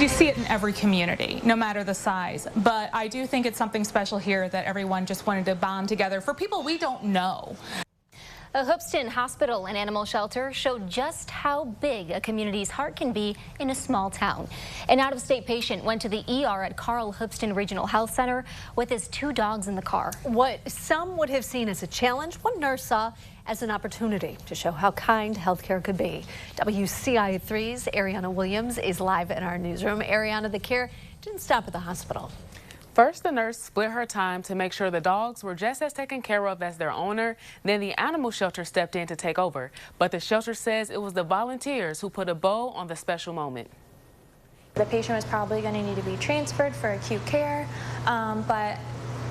You see it in every community, no matter the size. But I do think it's something special here that everyone just wanted to bond together for people we don't know. A Hoopeston hospital and animal shelter showed just how big a community's heart can be in a small town. An out-of-state patient went to the ER at Carl Hoopeston Regional Health Center with his 2 dogs in the car. What some would have seen as a challenge, one nurse saw as an opportunity to show how kind healthcare could be. WCIA3's Ariana Williams is live in our newsroom. Ariana, the care didn't stop at the hospital. First, the nurse split her time to make sure the dogs were just as taken care of as their owner. Then the animal shelter stepped in to take over. But the shelter says it was the volunteers who put a bow on the special moment. The patient was probably going to need to be transferred for acute care, but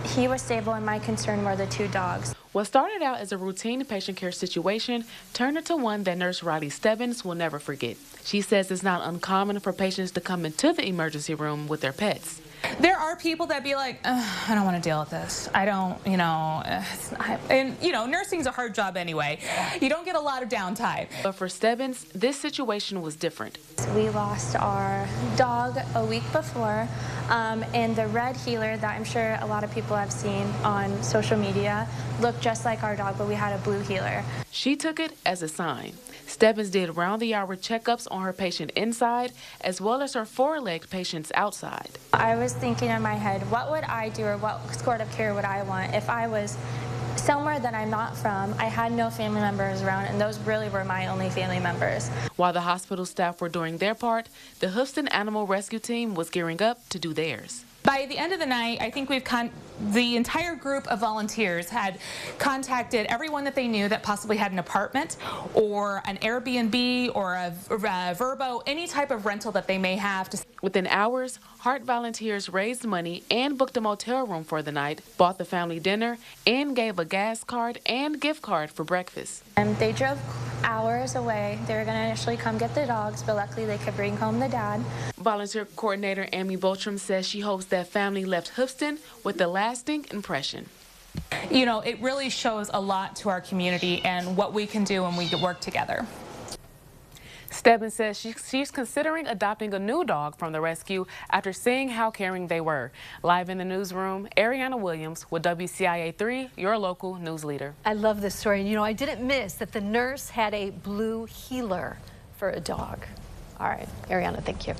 he was stable, and my concern were the 2 dogs. What started out as a routine patient care situation turned into one that Nurse Riley Stebbins will never forget. She says it's not uncommon for patients to come into the emergency room with their pets. There are people that be like, I don't want to deal with this. I don't, nursing's a hard job anyway. You don't get a lot of downtime. But for Stebbins, this situation was different. We lost our dog a week before, and the red heeler that I'm sure a lot of people have seen on social media looked just like our dog, but we had a blue heeler. She took it as a sign. Stebbins did round-the-hour checkups on her patient inside, as well as her 4-legged patients outside. I was thinking in my head, what would I do, or what sort of care would I want if I was somewhere that I'm not from? I had no family members around, and those really were my only family members. While the hospital staff were doing their part, the Hoopeston Animal Rescue Team was gearing up to do theirs. By the end of the night, I think the entire group of volunteers had contacted everyone that they knew that possibly had an apartment or an Airbnb or a Verbo, any type of rental that they may have. Within hours, Heart volunteers raised money and booked a motel room for the night, bought the family dinner, and gave a gas card and gift card for breakfast. And they drove hours away. They were going to initially come get the dogs, but luckily they could bring home the dad. Volunteer coordinator Amy Boltram says she hopes that family left Hoopeston with a lasting impression. You know, it really shows a lot to our community and what we can do when we work together. Stebbins says she's considering adopting a new dog from the rescue after seeing how caring they were. Live in the newsroom, Ariana Williams with WCIA3, your local news leader. I love this story. And, I didn't miss that the nurse had a blue heeler for a dog. All right, Ariana, thank you.